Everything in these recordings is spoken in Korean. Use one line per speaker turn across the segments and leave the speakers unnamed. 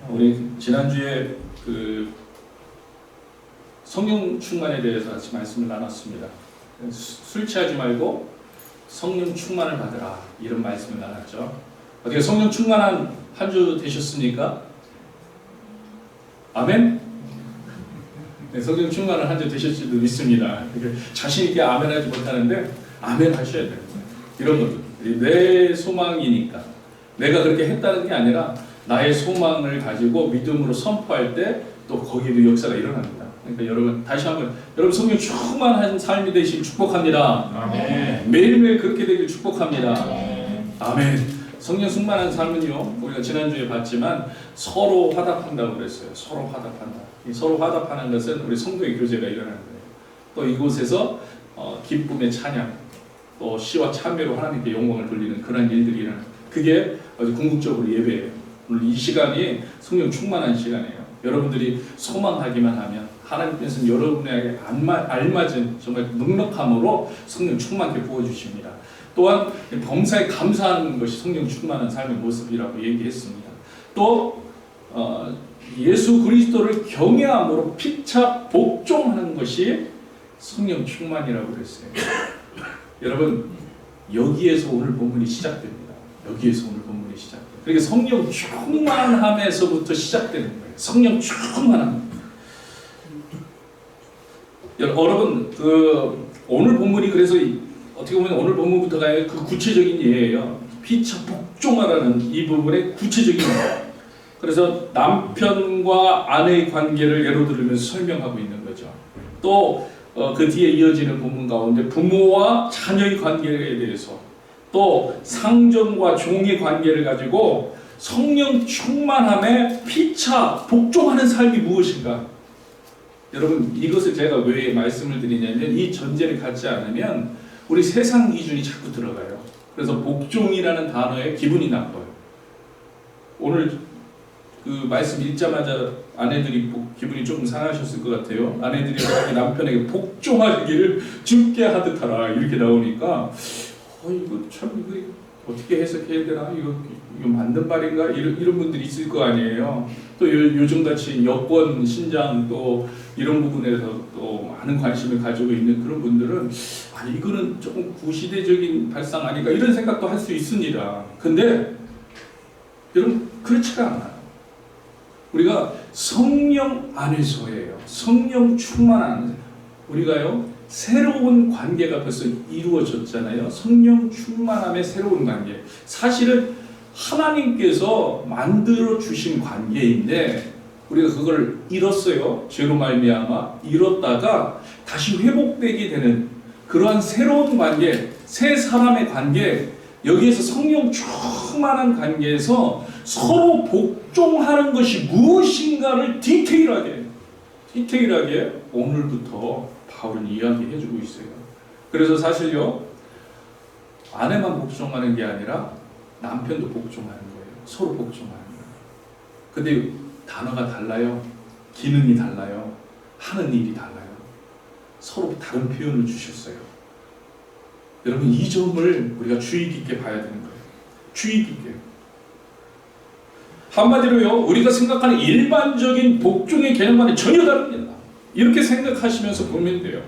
우리 지난주에 그 성령 충만에 대해서 같이 말씀을 나눴습니다. 술 취하지 말고 성령 충만을 받으라, 이런 말씀을 나눴죠. 어떻게 성령 충만한 한 주 되셨습니까? 아멘? 네, 성령 충만한 한 주 되셨을지도 믿습니다. 자신 있게 아멘 하지 못하는데 아멘 하셔야 돼요. 이런 것들 내 소망이니까, 내가 그렇게 했다는 게 아니라 나의 소망을 가지고 믿음으로 선포할 때 또 거기에도 역사가 일어납니다. 그러니까 여러분, 다시 한번 여러분 성령 충만한 삶이 되시길 축복합니다.
아멘.
매일매일 그렇게 되길 축복합니다. 아멘. 성령 충만한 삶은요, 우리가 지난주에 봤지만 서로 화답한다고 그랬어요. 서로 화답한다. 이 서로 화답하는 것은 우리 성도의 교제가 일어나는 거예요. 또 이곳에서 기쁨의 찬양, 또 시와 참회로 하나님께 영광을 돌리는 그런 일들이 일어나는, 그게 아주 궁극적으로 예배예요. 오늘 이 시간이 성령 충만한 시간이에요. 여러분들이 소망하기만 하면 하나님께서는 여러분에게 알맞은 정말 넉넉함으로 성령 충만하게 부어주십니다. 또한 범사에 감사하는 것이 성령 충만한 삶의 모습이라고 얘기했습니다. 또 예수 그리스도를 경외함으로 피차 복종하는 것이 성령 충만이라고 그랬어요. 여러분, 여기에서 오늘 본문이 시작됩니다. 여기에서 오늘 본문이 시작돼요. 그러니까 성령 충만함에서부터 시작되는 거예요. 성령 충만함. 여러분, 오늘 본문이 그래서 어떻게 보면 오늘 본문부터가 그 구체적인 예예요. 피차 복종하라는 이 부분의 구체적인 예. 그래서 남편과 아내의 관계를 예로 들으면서 설명하고 있는 거죠. 또 그 뒤에 이어지는 본문 가운데 부모와 자녀의 관계에 대해서, 또 상전과 종의 관계를 가지고 성령 충만함에 피차 복종하는 삶이 무엇인가? 여러분, 이것을 제가 왜 말씀을 드리냐면, 이 전제를 갖지 않으면 우리 세상 기준이 자꾸 들어가요. 그래서 복종이라는 단어에 기분이 나빠요. 오늘 그 말씀 읽자마자 아내들이 기분이 조금 상하셨을 것 같아요. 아내들이 자기 남편에게 복종하기를 죽게 하듯 하라, 이렇게 나오니까 이거 참 이거 어떻게 해석해야 되나, 이거 맞는 말인가, 이런 분들이 있을 거 아니에요. 또 요즘같이 여권 신장 또 이런 부분에서 또 많은 관심을 가지고 있는 그런 분들은 이거는 조금 구시대적인 발상 아닐까, 이런 생각도 할 수 있습니다. 근데 여러분, 그렇지가 않아요. 우리가 성령 안에서예요. 성령 충만한, 우리가요 새로운 관계가 벌써 이루어졌잖아요. 성령 충만함의 새로운 관계. 사실은 하나님께서 만들어 주신 관계인데 우리가 그걸 잃었어요. 죄로 말미암아 잃었다가 다시 회복되게 되는 그러한 새로운 관계, 새 사람의 관계, 여기에서 성령 충만한 관계에서 서로 복종하는 것이 무엇인가를 디테일하게 오늘부터 바울은 이야기해주고 있어요. 그래서 사실요, 아내만 복종하는 게 아니라 남편도 복종하는 거예요. 서로 복종하는 거예요. 근데 단어가 달라요. 기능이 달라요. 하는 일이 달라요. 서로 다른 표현을 주셨어요. 여러분, 이 점을 우리가 주의 깊게 봐야 되는 거예요. 주의 깊게. 한마디로요, 우리가 생각하는 일반적인 복종의 개념과는 전혀 다릅니다. 이렇게 생각하시면서 보면 돼요.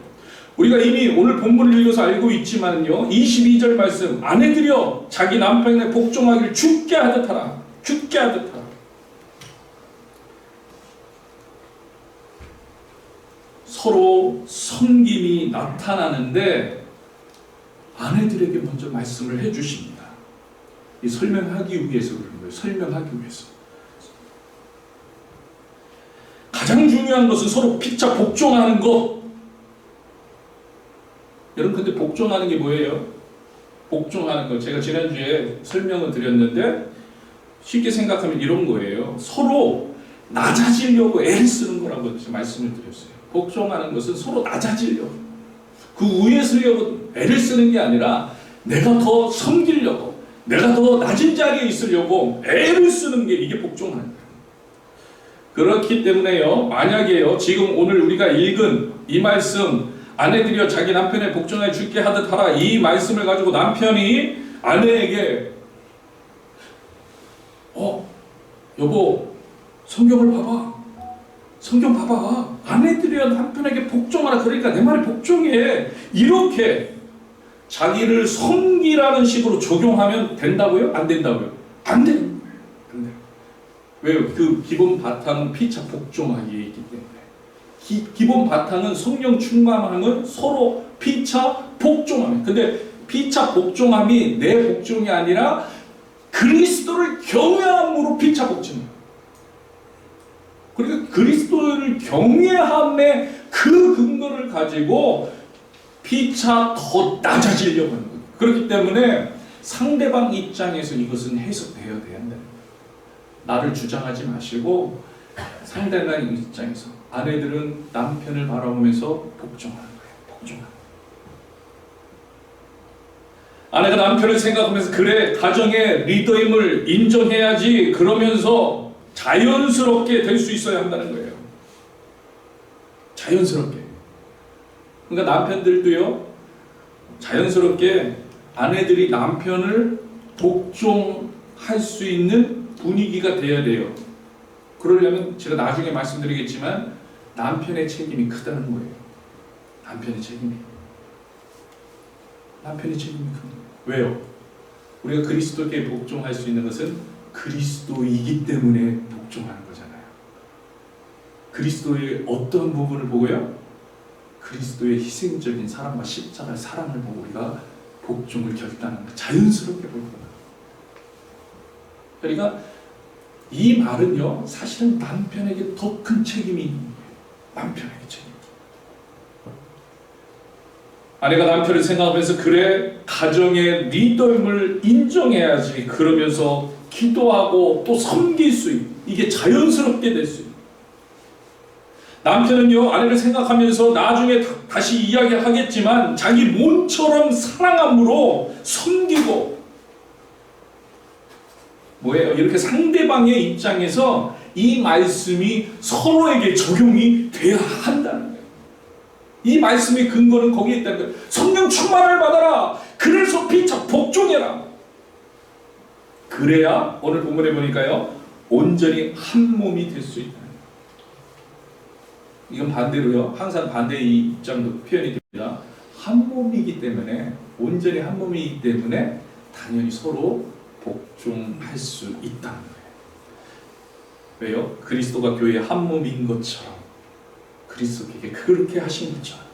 우리가 이미 오늘 본문을 읽어서 알고 있지만요, 22절 말씀, 아내들이여 자기 남편에 복종하기를 죽게 하듯 하라. 죽게 하듯 하라. 서로 섬김이 나타나는데 아내들에게 먼저 말씀을 해주십니다. 이 설명하기 위해서 그런 거예요. 설명하기 위해서. 가장 중요한 것은 서로 피차 복종하는 것. 여러분, 근데 복종하는 게 뭐예요? 복종하는 것, 제가 지난주에 설명을 드렸는데 쉽게 생각하면 이런 거예요. 서로 낮아지려고 애를 쓰는 거라고 말씀을 드렸어요. 복종하는 것은 서로 낮아지려고, 그 위에 서려고 애를 쓰는 게 아니라 내가 더 섬기려고, 내가 더 낮은 자리에 있으려고 애를 쓰는 게 이게 복종하는 거예요. 그렇기 때문에요, 만약에요, 지금 오늘 우리가 읽은 이 말씀, 아내들이여 자기 남편에 복종하여 죽게 하듯 하라, 이 말씀을 가지고 남편이 아내에게 여보, 성경을 봐봐. 성경 봐봐. 아내들이여 남편에게 복종하라. 그러니까 내 말에 복종해. 이렇게 자기를 섬기라는 식으로 적용하면 된다고요? 안 된다고요? 안 되는 거예요. 안 돼요. 왜요? 그 기본 바탕은 피차 복종하기에 있기 때문에. 기본 바탕은 성령 충만함은 서로 피차 복종함. 근데 피차 복종함이 내 복종이 아니라 그리스도를 경외함으로 피차 복종이에요. 그러니까 그리스도를 경외함의 그 근거를 가지고 피차 더 낮아지려고 하는 거예요. 그렇기 때문에 상대방 입장에서 이것은 해석되어야 된다. 나를 주장하지 마시고 상대방 입장에서 아내들은 남편을 바라보면서 복종하는 거예요. 복종하는 거예요. 아내가 남편을 생각하면서 그래 가정의 리더임을 인정해야지 그러면서 자연스럽게 될 수 있어야 한다는 거예요. 자연스럽게. 그러니까 남편들도요, 자연스럽게 아내들이 남편을 복종할 수 있는 분위기가 돼야 돼요. 그러려면 제가 나중에 말씀드리겠지만 남편의 책임이 크다는 거예요. 남편의 책임이 큽니다. 왜요? 우리가 그리스도께 복종할 수 있는 것은 그리스도이기 때문에 복종하는 거잖아요. 그리스도의 어떤 부분을 보고요? 그리스도의 희생적인 사랑과 십자가의 사랑을 보고 우리가 복종을 결단하는 거, 자연스럽게 볼 거예요. 그러니까 이 말은요, 사실은 남편에게 더 큰 책임이 있는 거예요. 남편에게 책임. 아내가 남편을 생각하면서 그래 가정의 리더임을 인정해야지 그러면서 기도하고 또 섬길 수 있고 이게 자연스럽게 될 수 있고 남편은요 아내를 생각하면서 나중에 다시 이야기하겠지만 자기 몸처럼 사랑함으로 섬기고 뭐예요? 이렇게 상대방의 입장에서 이 말씀이 서로에게 적용이 돼야 한다는 거예요. 이 말씀의 근거는 거기에 있다는 거예요. 성령 충만을 받아라. 그래서 피차 복종해라. 그래야 오늘 본문에 보니까요 온전히 한 몸이 될 수 있다. 이건 반대로요 항상 반대의 입장도 표현이 됩니다. 한 몸이기 때문에 온전히 한 몸이기 때문에 당연히 서로 복종할 수 있다는 거예요. 왜요? 그리스도가 교회의 한 몸인 것처럼 그리스도에게 그렇게 하신 것처럼.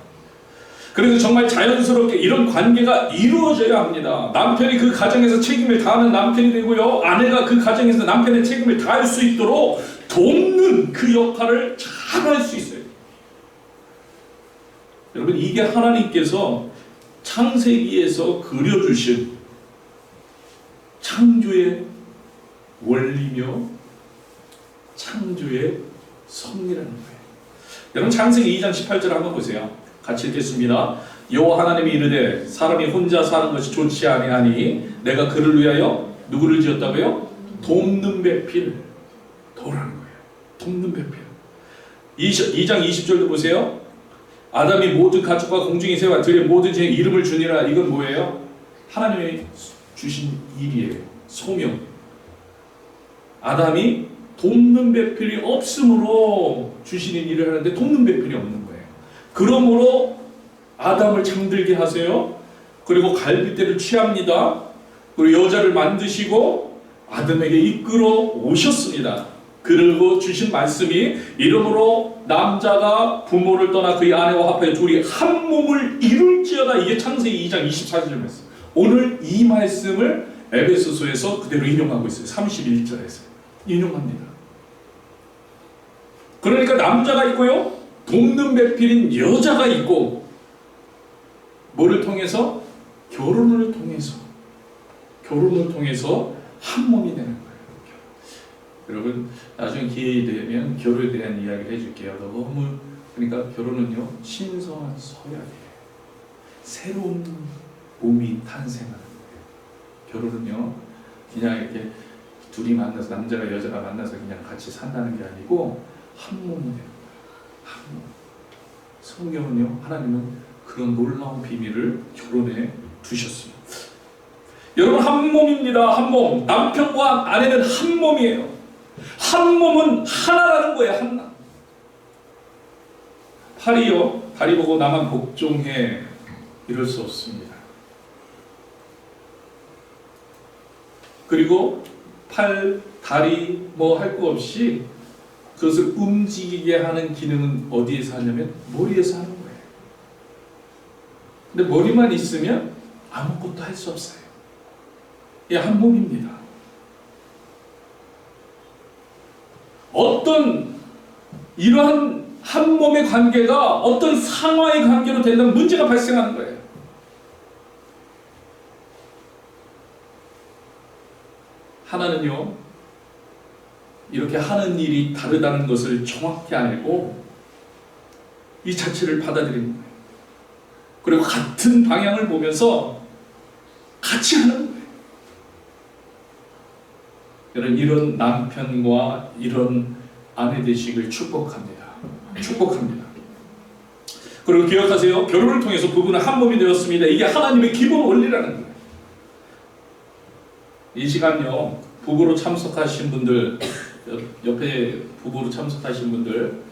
그래서 정말 자연스럽게 이런 관계가 이루어져야 합니다. 남편이 그 가정에서 책임을 다하는 남편이 되고요. 아내가 그 가정에서 남편의 책임을 다할 수 있도록 돕는 그 역할을 잘 할 수 있어요. 여러분 이게 하나님께서 창세기에서 그려주신 창조의 원리며 창조의 섭리라는 거예요. 여러분 창세기 2장 18절 한번 보세요. 같이 읽겠습니다. 여호와 하나님이 이르되 사람이 혼자 사는 것이 좋지 아니하니 내가 그를 위하여 누구를 지었다고요? 돕는 배필 도라는 거예요. 돕는 배필. 2장 20절도 보세요. 아담이 모든 가축과 공중의 새와 들의 모든 지에 이름을 주니라. 이건 뭐예요? 하나님이 주신 일이에요. 소명. 아담이 돕는 배필이 없으므로 주시는 일을 하는데 돕는 배필이 없는 거예요. 그러므로 아담을 잠들게 하세요. 그리고 갈빗대를 취합니다. 그리고 여자를 만드시고 아담에게 이끌어 오셨습니다. 그리고 주신 말씀이 이러므로 남자가 부모를 떠나 그의 아내와 합하여 둘이 한 몸을 이룰지어다. 이게 창세기 2장 24절 말씀. 오늘 이 말씀을 에베소서에서 그대로 인용하고 있어요. 31절에서 인용합니다. 그러니까 남자가 있고요. 돕는 배필인 여자가 있고 뭐를 통해서? 결혼을 통해서 한 몸이 되는 거예요. 여러분 나중에 기회 되면 결혼에 대한 이야기를 해줄게요. 너무 그러니까 결혼은요 신성한 서약이에요. 새로운 몸이 탄생하는 거예요. 결혼은요 그냥 이렇게 둘이 만나서 남자가 여자가 만나서 그냥 같이 산다는 게 아니고 한 몸이 되는 거예요. 한 몸. 성경은요 하나님은 그런 놀라운 비밀을 결혼에 두셨습니다. 여러분 한 몸입니다. 한 몸. 남편과 아내는 한 몸이에요. 한 몸은 하나라는 거예요. 하나. 팔이요, 다리 보고 나만 복종해, 이럴 수 없습니다. 그리고 팔, 다리 뭐 할 거 없이 그것을 움직이게 하는 기능은 어디에서 하냐면 머리에서 하는 거예요. 근데 머리만 있으면 아무것도 할 수 없어요. 이게 한 몸입니다. 어떤 이러한 한 몸의 관계가 어떤 상하의 관계로 된다면 문제가 발생하는 거예요. 하나는요, 이렇게 하는 일이 다르다는 것을 정확히 알고 이 자체를 받아들이는 거예요. 그리고 같은 방향을 보면서 같이 하는 거예요. 여러분, 이런 남편과 이런 아내 되시길 축복합니다. 축복합니다. 그리고 기억하세요. 결혼을 통해서 부부는 한 몸이 되었습니다. 이게 하나님의 기본 원리라는 거예요. 이 시간요, 부부로 참석하신 분들, 옆에 부부로 참석하신 분들,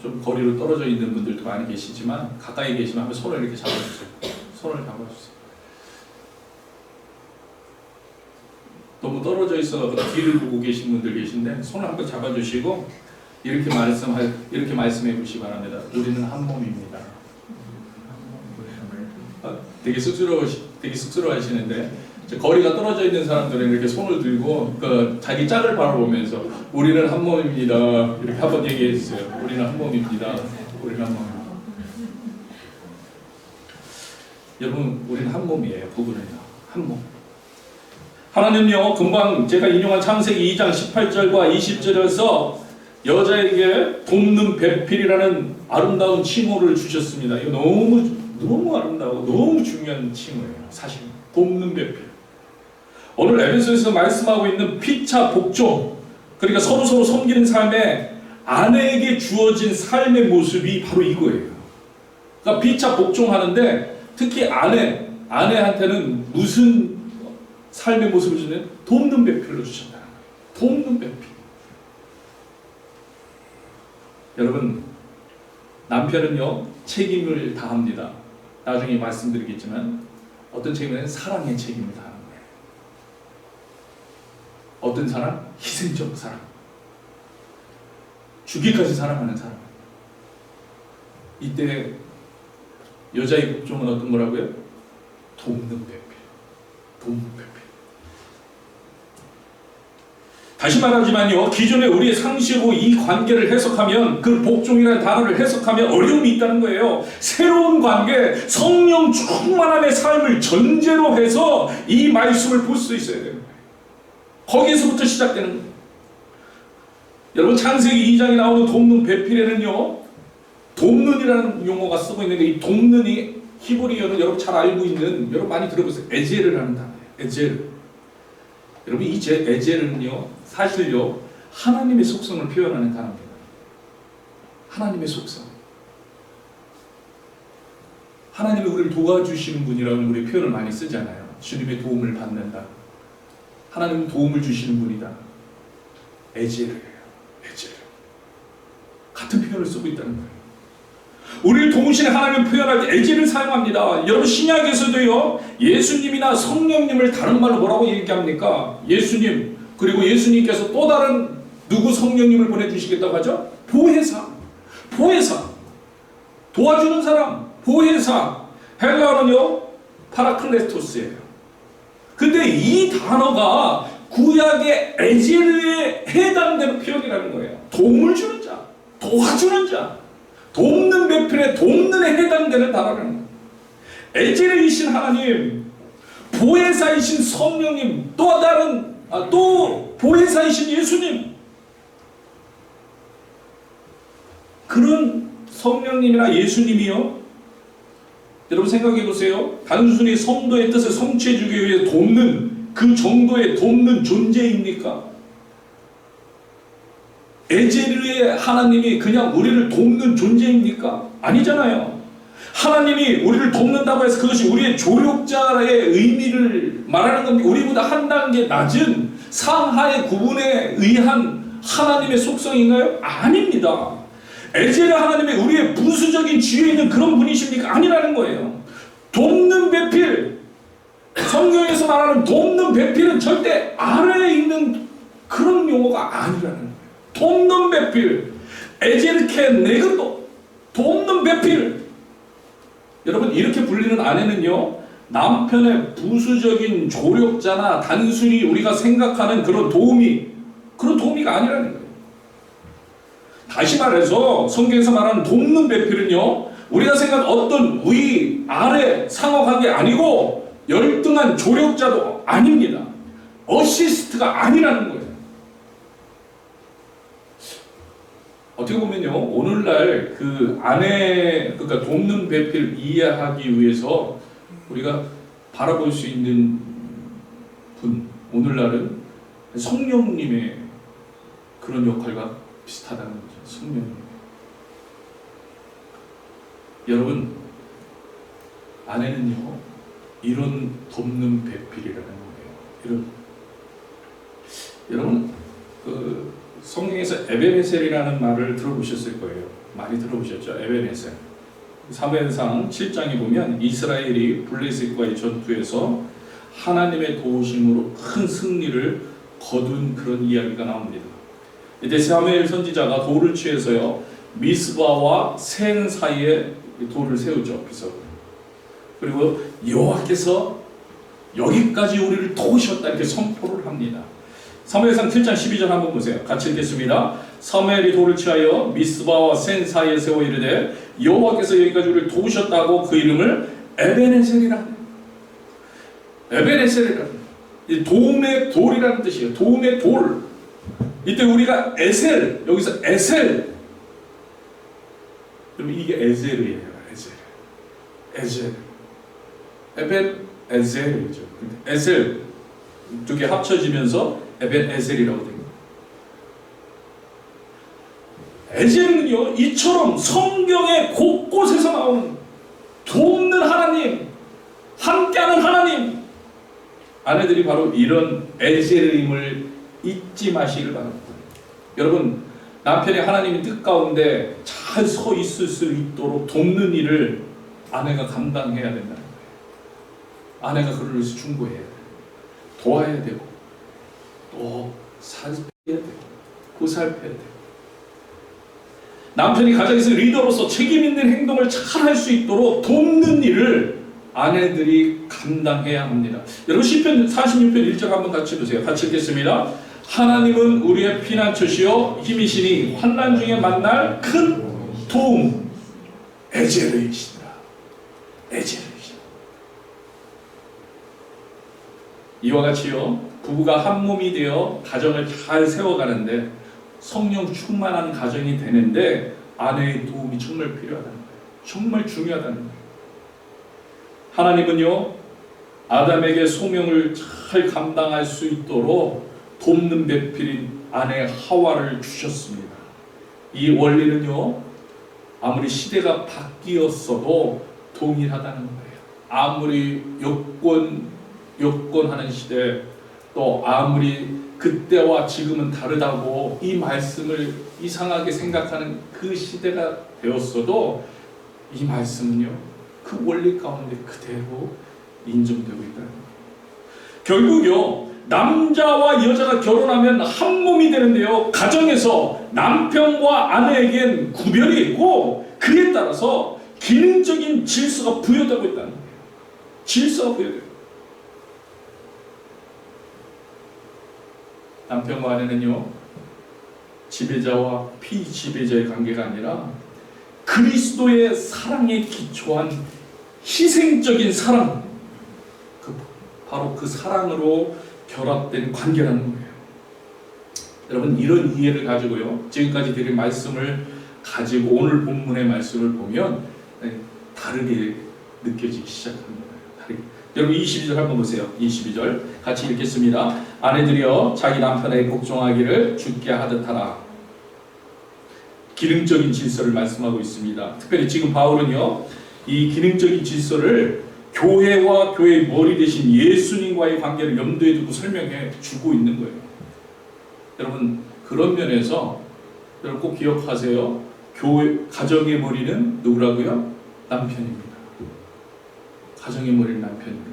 좀 거리로 떨어져 있는 분들도 많이 계시지만 가까이 계시면 한번 손을 이렇게 잡아주세요. 손을 잡아주세요. 너무 떨어져 있어서 뒤를 보고 계신 분들 계신데 손을 한번 잡아주시고 이렇게 말씀해 보시기 바랍니다. 우리는 한 몸입니다. 되게 쑥스러워하시는데 거리가 떨어져 있는 사람들은 이렇게 손을 들고 자기 짝을 바라보면서 우리는 한 몸입니다. 이렇게 한번 얘기해 주세요. 우리는 한 몸입니다. 우리는 한 몸입니다. 여러분, 우리는 한 몸이에요. 부부는요, 한 몸. 하나님요, 금방 제가 인용한 창세기 2장 18절과 20절에서 여자에게 돕는 배필이라는 아름다운 칭호를 주셨습니다. 이거 너무 아름다워, 너무 중요한 칭호예요. 사실 돕는 배필. 오늘 에베소에서 말씀하고 있는 피차 복종, 그러니까 서로 섬기는 삶에 아내에게 주어진 삶의 모습이 바로 이거예요. 그러니까 피차 복종하는데 특히 아내한테는 무슨 삶의 모습을 주는 돕는 배필로 주셨다는 거예요. 돕는 배필. 여러분, 남편은요, 책임을 다합니다. 나중에 말씀드리겠지만 어떤 책임은 사랑의 책임을 다하는 거예요. 어떤 사랑? 희생적 사랑. 죽기까지 사랑하는 사랑. 이때 여자의 복종은 어떤 거라고요? 돕는 배필. 돕는 배필. 다시 말하지만요, 기존에 우리의 상식으로 이 관계를 해석하면, 그 복종이라는 단어를 해석하면 어려움이 있다는 거예요. 새로운 관계, 성령 충만함의 삶을 전제로 해서 이 말씀을 볼 수 있어야 되는 거예요. 거기에서부터 시작되는 거예요. 여러분, 창세기 2장에 나오는 돕는 배필에는요, 돕는이라는 용어가 쓰고 있는데, 이 돕는이 히브리어는 여러분 잘 알고 있는, 여러분 많이 들어보세요. 에제르라는 단어예요. 에제르. 여러분, 이 에제르는요, 사실요, 하나님의 속성을 표현하는 단어입니다. 하나님의 속성. 하나님이 우리를 도와주시는 분이라는 우리 표현을 많이 쓰잖아요. 주님의 도움을 받는다. 하나님은 도움을 주시는 분이다. 에제르예요. 에제르. 같은 표현을 쓰고 있다는 거예요. 우리를 도우시는 하나님을 표현할 때 에제를 사용합니다. 여러분, 신약에서도요, 예수님이나 성령님을 다른 말로 뭐라고 얘기합니까? 예수님, 그리고 예수님께서 또 다른 누구 성령님을 보내주시겠다고 하죠? 보혜사. 보혜사. 도와주는 사람. 보혜사. 헬라어는요, 파라클레토스예요. 근데 이 단어가 구약의 에제르에 해당되는 표현이라는 거예요. 도움을 주는 자. 도와주는 자. 돕는 배필에 돕는에 해당되는 단어라는 거예요. 에제르이신 하나님, 보혜사이신 성령님, 또 보혜사이신 예수님, 그런 성령님이나 예수님이요, 여러분 생각해 보세요. 단순히 성도의 뜻을 성취해 주기 위해 돕는 그 정도의 돕는 존재입니까? 에제르의 하나님이 그냥 우리를 돕는 존재입니까? 아니잖아요. 하나님이 우리를 돕는다고 해서 그것이 우리의 조력자의 의미를 말하는 겁니다. 우리보다 한 단계 낮은 상하의 구분에 의한 하나님의 속성인가요? 아닙니다. 에제르 하나님의 우리의 부수적인 지위에 있는 그런 분이십니까? 아니라는 거예요. 돕는 배필, 성경에서 말하는 돕는 배필은 절대 아래에 있는 그런 용어가 아니라는 거예요. 돕는 배필, 에제르케 네그도, 돕는 배필. 여러분, 이렇게 불리는 아내는요, 남편의 부수적인 조력자나 단순히 우리가 생각하는 그런 도우미가 아니라는 거예요. 다시 말해서 성경에서 말하는 돕는 배필은요, 우리가 생각하는 어떤 위, 아래, 상하 관계 아니고 열등한 조력자도 아닙니다. 어시스트가 아니라는 거예요. 어떻게 보면요, 오늘날 그 아내, 그러니까 돕는 배필 이해하기 위해서 우리가 바라볼 수 있는 분, 오늘날은 성령님의 그런 역할과 비슷하다는 거죠. 성령님. 여러분, 아내는요, 이런 돕는 배필이라는 거예요. 여러분, 그 성경에서 에베네셀이라는 말을 들어보셨을 거예요. 많이 들어보셨죠? 에베네셀. 사무엘상 7장에 보면 이스라엘이 블레셋과의 전투에서 하나님의 도우심으로 큰 승리를 거둔 그런 이야기가 나옵니다. 이때 사무엘 선지자가 돌을 취해서요, 미스바와 센 사이에 돌을 세우죠. 그리고 여호와께서 여기까지 우리를 도우셨다 이렇게 선포를 합니다. 사무엘상 7장 12절 한번 보세요. 같이 읽겠습니다. 사무엘이 돌을 취하여 미스바와 센 사이에 세워 이르되 여호와께서 여기까지 우리를 도우셨다고 그 이름을 에베네셀이라. 에베네셀이라. 도움의 돌이라는 뜻이에요. 도움의 돌. 이때 우리가 에셀, 여기서 에셀. 그럼 이게 에셀이에요. 에셀. 에벤 에셀이죠. 에셀 두 개 합쳐지면서 에벤 에셀이라고 됩니다. 에셀은요, 이처럼 성경의 곳곳에서 나오는 돕는 하나님, 함께하는 하나님. 아내들이 바로 이런 에셀임을 잊지 마시길 바랍니다. 여러분, 남편이 하나님의 뜻 가운데 잘 서 있을 수 있도록 돕는 일을 아내가 감당해야 된다는 거예요. 아내가 그를 위해서 충고해야 돼요. 도와야 되고, 또 살펴야 되고, 보살펴야 돼요. 남편이 가정에서 리더로서 책임 있는 행동을 잘 할 수 있도록 돕는 일을 아내들이 감당해야 합니다. 여러분, 시편 46편 1절 한번 같이 보세요. 같이 읽겠습니다. 하나님은 우리의 피난처시요 힘이시니 환난 중에 만날 큰 도움, 에제르이시니라. 에제르이시니라. 이와 같이요, 부부가 한 몸이 되어 가정을 잘 세워가는데 성령 충만한 가정이 되는데 아내의 도움이 정말 필요하다는 거예요. 정말 중요하다는 거예요. 하나님은요, 아담에게 소명을 잘 감당할 수 있도록 돕는 배필인 아내 하와를 주셨습니다. 이 원리는요, 아무리 시대가 바뀌었어도 동일하다는 거예요. 아무리 여권하는 시대, 또 아무리 그때와 지금은 다르다고 이 말씀을 이상하게 생각하는 그 시대가 되었어도 이 말씀은요, 그 원리 가운데 그대로 인정되고 있다는 거예요. 결국요, 남자와 여자가 결혼하면 한 몸이 되는데요, 가정에서 남편과 아내에겐 구별이 있고 그에 따라서 기능적인 질서가 부여되고 있다는 거예요. 질서가 부여돼요. 남편과 아내는요, 지배자와 피지배자의 관계가 아니라 그리스도의 사랑에 기초한 희생적인 사랑, 바로 그 사랑으로 결합된 관계라는 거예요. 여러분, 이런 이해를 가지고요, 지금까지 드린 말씀을 가지고 오늘 본문의 말씀을 보면 다르게 느껴지기 시작합니다. 다르게. 여러분, 22절 한번 보세요. 22절 같이 읽겠습니다. 아내들이여 자기 남편에게 복종하기를 주께 하듯하라. 기능적인 질서를 말씀하고 있습니다. 특별히 지금 바울은요, 이 기능적인 질서를 교회와 교회의 머리 대신 예수님과의 관계를 염두에 두고 설명해 주고 있는 거예요. 여러분, 그런 면에서 여러분 꼭 기억하세요. 가정의 머리는 누구라고요? 남편입니다. 가정의 머리는 남편입니다.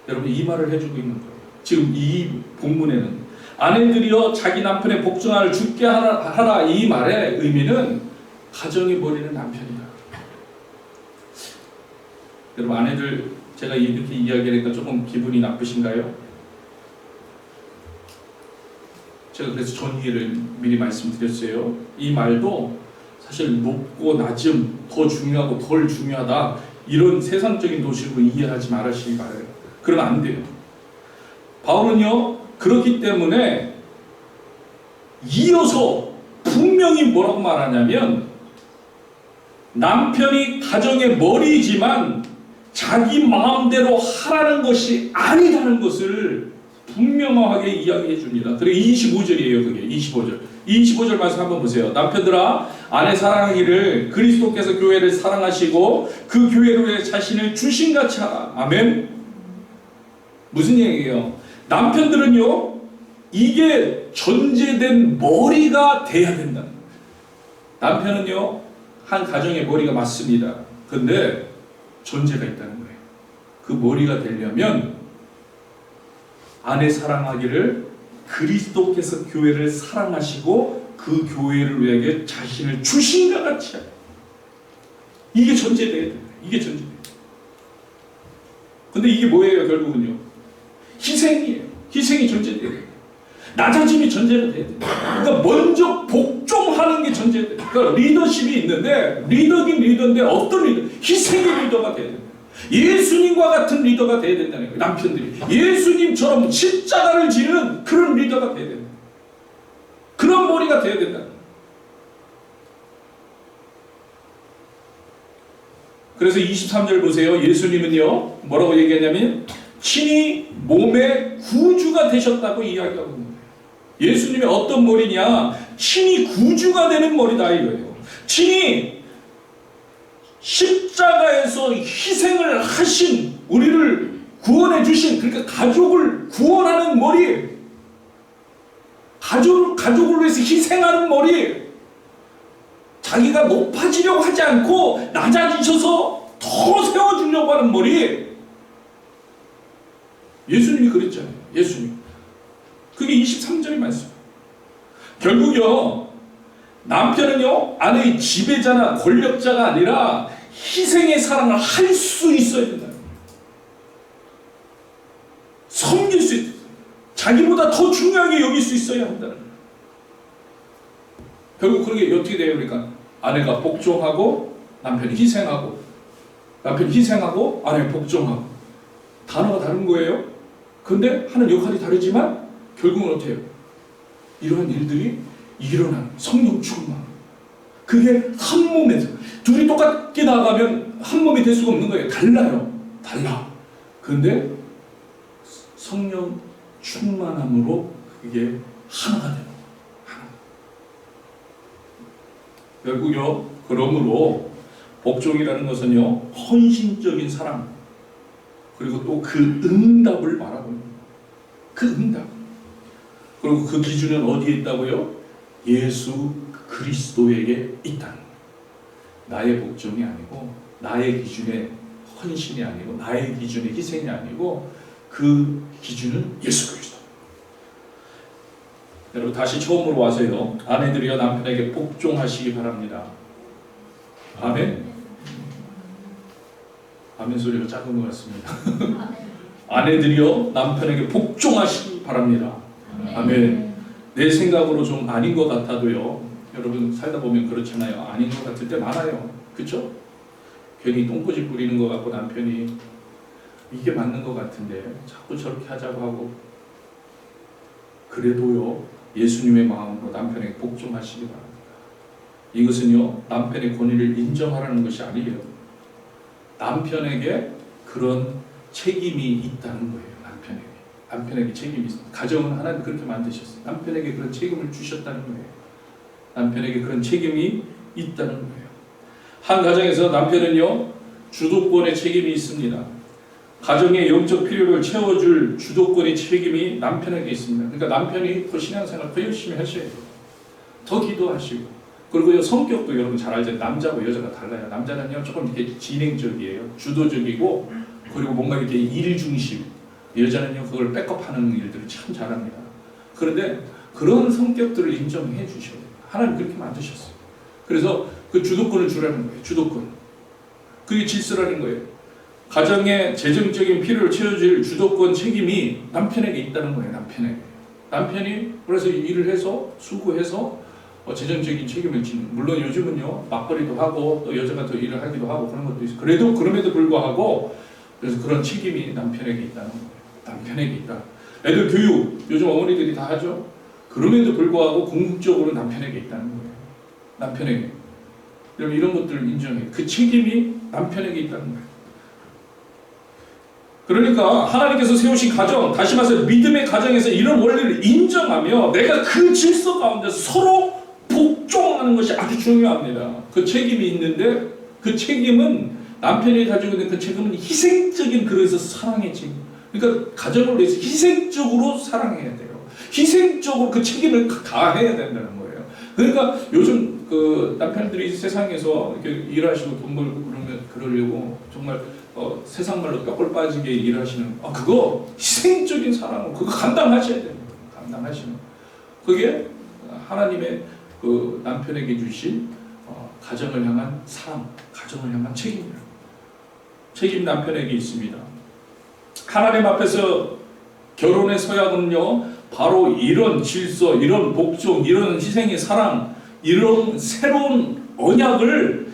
여러분, 이 말을 해주고 있는 거예요. 지금 이 본문에는 아내들이여 자기 남편의 복종하를 죽게 하라, 이 말의 의미는 가정의 머리는 남편이다. 여러분, 아내들 제가 이렇게 이야기하니까 조금 기분이 나쁘신가요? 제가 그래서 전이해를 미리 말씀드렸어요. 이 말도 사실 높고 낮음, 더 중요하고 덜 중요하다, 이런 세상적인 도식으로 이해하지 말으시기 바라요. 그러면 안 돼요. 바울은요, 그렇기 때문에 이어서 분명히 뭐라고 말하냐면, 남편이 가정의 머리이지만 자기 마음대로 하라는 것이 아니라는 것을 분명하게 이야기해 줍니다. 그리고 25절이에요. 그게 25절. 25절 말씀 한번 보세요. 남편들아, 아내 사랑하기를 그리스도께서 교회를 사랑하시고 그 교회를 위해 자신을 주신같이 하라. 아멘. 무슨 얘기예요? 남편들은요, 이게 전제된 머리가 돼야 된다. 남편은요, 한 가정의 머리가 맞습니다. 근데 전제가 있다는 거예요. 그 머리가 되려면 아내 사랑하기를 그리스도께서 교회를 사랑하시고 그 교회를 위해 자신을 주신 것 같이 하라. 이게 전제돼야 돼요. 이게 전제돼요. 근데 이게 뭐예요? 결국은요, 희생이에요. 희생이 전제돼야 돼요. 낮아짐이 전제가 돼야 돼요. 그러니까 먼저 복종하는 게 전제돼요. 그러니까 리더십이 있는데, 리더긴 리더인데 어떤 리더? 희생의 리더가 돼야 돼요. 예수님과 같은 리더가 돼야 된다는 거예요. 남편들이 예수님처럼 십자가를 지는 그런 리더가 돼야 된다. 그런 머리가 돼야 된다. 그래서 23절 보세요. 예수님은요, 뭐라고 얘기하냐면 친히 몸의 구주가 되셨다고 이야기하고 있는 거예요. 예수님이 어떤 머리냐? 친히 구주가 되는 머리다 이거예요. 친히 십자가에서 희생을 하신, 우리를 구원해 주신, 그러니까 가족을 구원하는 머리, 가족을 위해서 희생하는 머리, 자기가 높아지려고 하지 않고 낮아지셔서 더 세워주려고 하는 머리. 예수님이 그랬잖아요. 예수님. 그게 23절의 말씀. 결국요, 남편은요, 아내의 지배자나 권력자가 아니라 희생의 사랑을 할 수 있어야 된다. 섬길 수 있어요. 자기보다 더 중요하게 여길 수 있어야 한다는 거예요. 결국 그게 어떻게 돼요? 그러니까 아내가 복종하고 남편이 희생하고, 남편이 희생하고 아내가 복종하고, 단어가 다른 거예요. 근데 하는 역할이 다르지만 결국은 어때요? 이러한 일들이 일어나는 성령 충만. 그게 한 몸에서 둘이 똑같게 나가면 한 몸이 될 수가 없는 거예요. 달라요. 달라. 근데 성령 충만함으로 그게 하나가 되는 거예요. 하나. 결국요, 그러므로 복종이라는 것은요, 헌신적인 사랑, 그리고 또 그 응답을 말하고 있는 거예요. 그 응답. 그리고 그 기준은 어디에 있다고요? 예수 그리스도에게 있다는 거예요. 나의 복종이 아니고, 나의 기준의 헌신이 아니고, 나의 기준의 희생이 아니고, 그 기준은 예수 그리스도. 여러분, 다시 처음으로 와서요, 아내들이여 남편에게 복종하시기 바랍니다. 아멘. 아멘 소리가 작은 것 같습니다. 아내들이여 남편에게 복종하시기 바랍니다. 아멘. 내 생각으로 좀 아닌 것 같아도요, 여러분 살다 보면 그렇잖아요. 아닌 것 같을 때 많아요. 그렇죠? 괜히 똥꼬집 부리는 것 같고 남편이 이게 맞는 것 같은데 자꾸 저렇게 하자고 하고, 그래도요, 예수님의 마음으로 남편에게 복종하시기 바랍니다. 이것은요, 남편의 권위를 인정하라는 것이 아니에요. 남편에게 그런 책임이 있다는 거예요. 남편에게 책임이 있습니다. 가정은 하나님 그렇게 만드셨어요. 남편에게 그런 책임을 주셨다는 거예요. 남편에게 그런 책임이 있다는 거예요. 한 가정에서 남편은요, 주도권의 책임이 있습니다. 가정의 영적 필요를 채워줄 주도권의 책임이 남편에게 있습니다. 그러니까 남편이 더 신앙생활 더 열심히 하셔야 돼요. 더 기도하시고. 그리고 성격도 여러분 잘 알잖아요. 남자고 여자가 달라요. 남자는요 조금 이렇게 진행적이에요. 주도적이고 그리고 뭔가 이렇게 일 중심. 여자는요 그걸 백업하는 일들을 참 잘합니다. 그런데 그런 성격들을 인정해 주셔야 돼요. 하나님 그렇게 만드셨어요. 그래서 그 주도권을 주라는 거예요. 주도권. 그게 질서라는 거예요. 가정의 재정적인 필요를 채워줄 주도권 책임이 남편에게 있다는 거예요. 남편이 그래서 일을 해서 수고해서 재정적인 책임을 지는. 물론 요즘은요 맞벌이도 하고 또 여자가 더 일을 하기도 하고 그런 것도 있어요. 그래도 그럼에도 불구하고 그래서 그런 책임이 남편에게 있다는 거예요. 남편에게 있다. 애들 교육 요즘 어머니들이 다 하죠. 그럼에도 불구하고 궁극적으로 남편에게 있다는 거예요. 남편에게. 여러분 이런 것들을 인정해요. 그 책임이 남편에게 있다는 거예요. 그러니까 하나님께서 세우신 가정, 다시 말해서 믿음의 가정에서 이런 원리를 인정하며 내가 그 질서 가운데서 서로 복종하는 것이 아주 중요합니다. 그 책임이 있는데 그 책임은 남편이 가지고 있는 그 책임은 희생적인 그래서 사랑의 책임. 그러니까 가정을 위해서 희생적으로 사랑해야 돼요. 희생적으로 그 책임을 다해야 된다는 거예요. 그러니까 요즘 그 남편들이 세상에서 이렇게 일하시고 돈 벌고 그러려고 정말 세상 말로 뼈골 빠지게 일하시는 그거 희생적인 사랑을 그거 감당하셔야 됩니다. 감당하시는 그게 하나님의 그 남편에게 주신 가정을 향한 사랑, 가정을 향한 책임이에요. 책임 남편에게 있습니다. 하나님 앞에서 결혼의 서약은요 바로 이런 질서, 이런 복종, 이런 희생의 사랑, 이런 새로운 언약을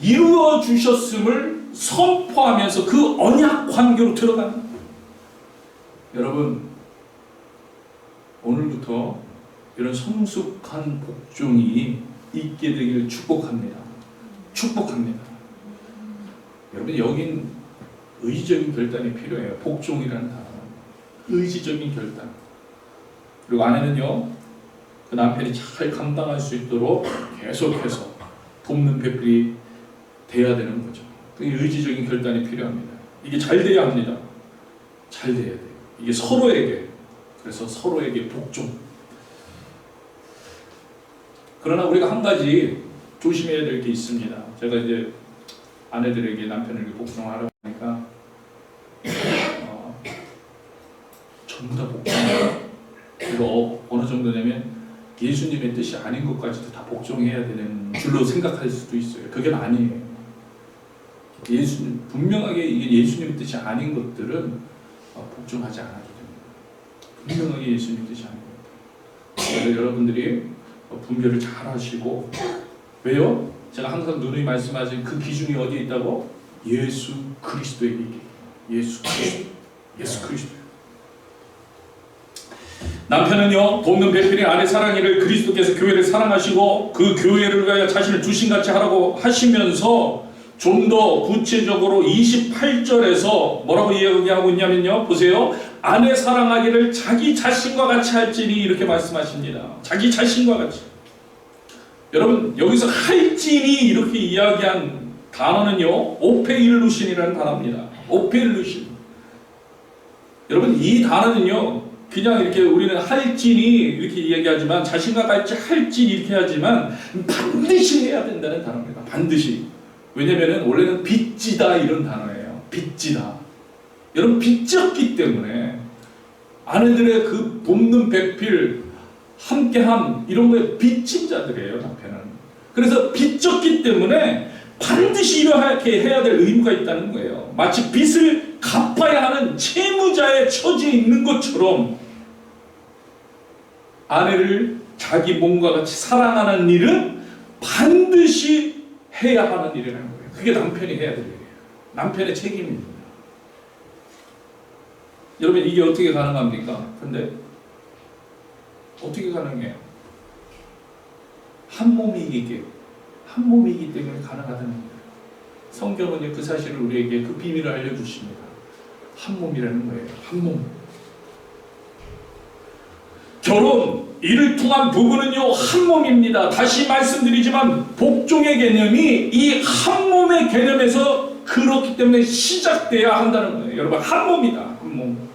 이루어 주셨음을 선포하면서 그 언약 관계로 들어가는 거예요. 여러분 오늘부터 이런 성숙한 복종이 있게 되기를 축복합니다. 축복합니다. 여러분 여긴 의지적인 결단이 필요해요. 복종이라는 단어. 의지적인 결단. 그리고 아내는요 그 남편이 잘 감당할 수 있도록 계속해서 돕는 배필이 돼야 되는 거죠. 의지적인 결단이 필요합니다. 이게 잘 돼야 합니다. 잘 돼야 돼요. 이게 서로에게, 그래서 서로에게 복종. 그러나 우리가 한 가지 조심해야 될 게 있습니다. 제가 이제 아내들에게 남편에게 복종하라고 하니까 전부 다 복종해요. 그리고 어느 정도냐면 예수님의 뜻이 아닌 것까지도 다 복종해야 되는 줄로 생각할 수도 있어요. 그게 아니에요. 예수님 분명하게 이게 예수님의 뜻이 아닌 것들은 복종하지 않아도 됩니다. 분명하게 예수님의 뜻이 아닌 것들. 그래서 여러분들이 분별을 잘 하시고 왜요? 제가 항상 누누이 말씀하신 그 기준이 어디에 있다고? 예수 그리스도에게 있게. 예수 그리스도. 남편은요 돕는 배필인 아내 사랑이를 그리스도께서 교회를 사랑하시고 그 교회를 위하여 자신을 주신같이 하라고 하시면서 좀 더 구체적으로 28절에서 뭐라고 이야기하고 있냐면요 보세요. 아내 사랑하기를 자기 자신과 같이 할지니 이렇게 말씀하십니다. 자기 자신과 같이. 여러분 여기서 할지니 이렇게 이야기한 단어는요 오페일루신이라는 단어입니다. 오페일루신. 여러분 이 단어는요 그냥 이렇게 우리는 할지니 이렇게 이야기하지만 자신과 같이 할지니 이렇게 하지만 반드시 해야 된다는 단어입니다. 반드시. 왜냐면은 원래는 빚지다 이런 단어예요. 빚지다. 여러분 빚졌기 때문에 아내들의 그 돕는 배필 함께함 이런 거에 빚진 자들이에요. 남편은. 그래서 빚졌기 때문에 반드시 이렇게 해야 될 의무가 있다는 거예요. 마치 빚을 갚아야 하는 채무자의 처지에 있는 것처럼 아내를 자기 몸과 같이 사랑하는 일은 반드시 해야 하는 일이라는 거예요. 그게 남편이 해야 될 일이에요. 남편의 책임입니다. 여러분 이게 어떻게 가능합니까? 근데 어떻게 가능해요? 한 몸이기 때문에 가능하다는 거예요. 성경은 그 사실을 우리에게 그 비밀을 알려주십니다. 한 몸이라는 거예요. 한 몸. 결혼, 이를 통한 부부는요 한 몸입니다. 다시 말씀드리지만 복종의 개념이 이 한 몸의 개념에서 그렇기 때문에 시작돼야 한다는 거예요. 여러분, 한 몸이다. 한 몸.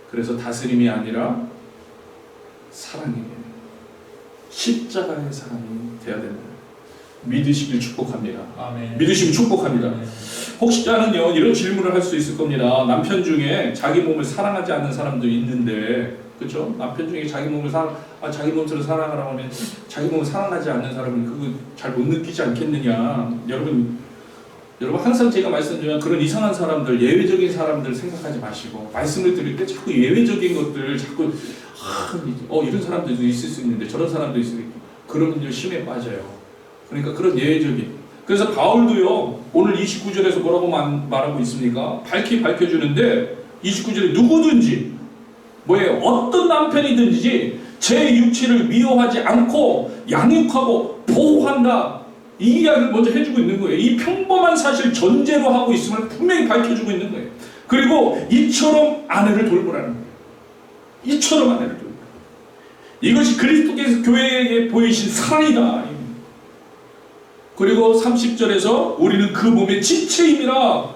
그래서 다스림이 아니라 사랑이에요. 십자가의 사랑이 되어야 된다. 믿으시길 축복합니다.
아멘.
믿으시면 축복합니다.
아멘.
혹시자는요 이런 질문을 할 수 있을 겁니다. 남편 중에 자기 몸을 사랑하지 않는 사람도 있는데, 그렇죠? 남편 중에 자기 몸을 자기 몸처럼 사랑하라고 하면 자기 몸을 사랑하지 않는 사람은 그거 잘 못 느끼지 않겠느냐. 여러분 항상 제가 말씀드리면 그런 이상한 사람들, 예외적인 사람들 생각하지 마시고, 말씀을 드릴 때 자꾸 예외적인 것들 자꾸 이런 사람들도 있을 수 있는데 저런 사람도 있을 수 있고, 그러면 심에 빠져요. 그러니까 그런 예외적인. 그래서 바울도요 오늘 29절에서 뭐라고 말하고 있습니까? 밝혀주는데 29절에 누구든지 뭐예요? 어떤 남편이든지 제 육체를 미워하지 않고 양육하고 보호한다, 이 이야기를 먼저 해주고 있는 거예요. 이 평범한 사실 전제로 하고 있음을 분명히 밝혀주고 있는 거예요. 그리고 이처럼 아내를 돌보라는 거예요. 이처럼 아내를 돌보라. 이것이 그리스도께서 교회에게 보이신 사랑이다. 그리고 30절에서 우리는 그 몸의 지체임이라,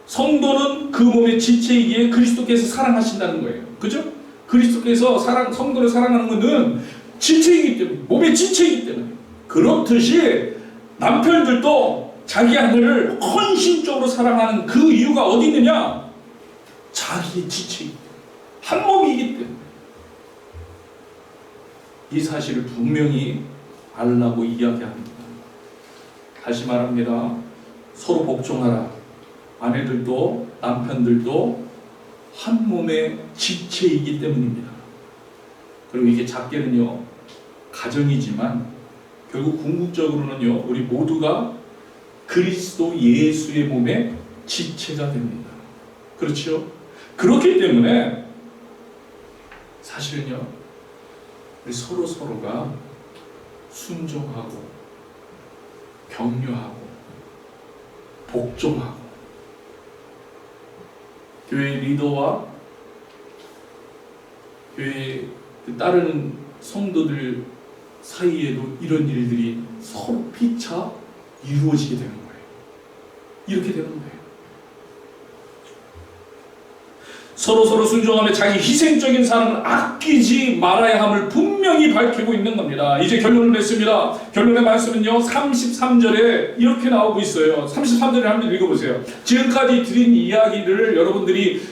성도는 그 몸의 지체이기에 그리스도께서 사랑하신다는 거예요. 그죠? 그리스도께서 성도를 사랑하는 것은 지체이기 때문에, 몸의 지체이기 때문에. 그렇듯이 남편들도 자기 아내를 헌신적으로 사랑하는 그 이유가 어디 있느냐? 자기의 지체이기 때문에, 한 몸이기 때문에. 이 사실을 분명히 알라고 이야기합니다. 다시 말합니다. 서로 복종하라. 아내들도 남편들도 한 몸의 지체이기 때문입니다. 그리고 이게 작게는요 가정이지만 결국 궁극적으로는요 우리 모두가 그리스도 예수의 몸의 지체가 됩니다. 그렇죠? 그렇기 때문에 사실은요 우리 서로가 순종하고 격려하고 복종하고, 교회 리더와 교회에 따르는 성도들 사이에도 이런 일들이 서로 피차 이루어지게 되는 거예요. 이렇게 되는 거예요. 서로 순종하며 자기 희생적인 사랑을 아끼지 말아야 함을 분명히 밝히고 있는 겁니다. 이제 결론을 냈습니다. 결론의 말씀은요 33절에 이렇게 나오고 있어요. 33절에 한번 읽어보세요. 지금까지 드린 이야기를 여러분들이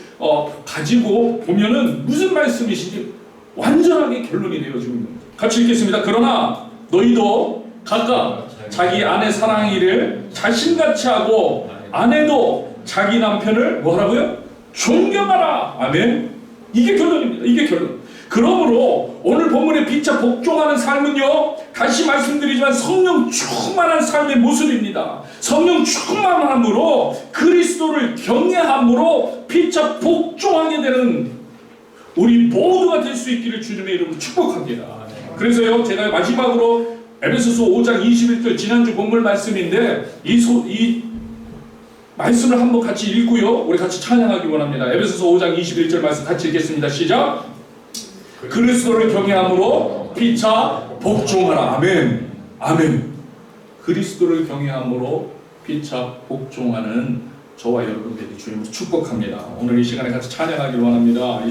가지고 보면은 무슨 말씀이신지 완전하게 결론이 되어지고 있는 거죠. 같이 읽겠습니다. 그러나 너희도 각각 자기 아내 사랑하기를 자신같이 하고, 아내도 자기 남편을 뭐하라고요? 존경하라. 아멘. 이게 결론입니다. 이게 결론. 그러므로 오늘 본문의 피차 복종하는 삶은요 다시 말씀드리지만 성령 충만한 삶의 모습입니다. 성령 충만함으로 그리스도를 경외함으로 피차 복종하게 되는 우리 모두가 될 수 있기를 주님의 이름으로 축복합니다. 그래서요 제가 마지막으로 에베소서 5장 21절 지난주 본문 말씀인데 이 말씀을 한번 같이 읽고요 우리 같이 찬양하기 원합니다. 에베소서 5장 21절 말씀 같이 읽겠습니다. 시작. 그리스도를 경외함으로 피차 복종하라. 아멘. 아멘. 그리스도를 경외함으로 피차 복종하는 저와 여러분들이 주님을 축복합니다. 오늘 이 시간에 같이 찬양하기 원합니다.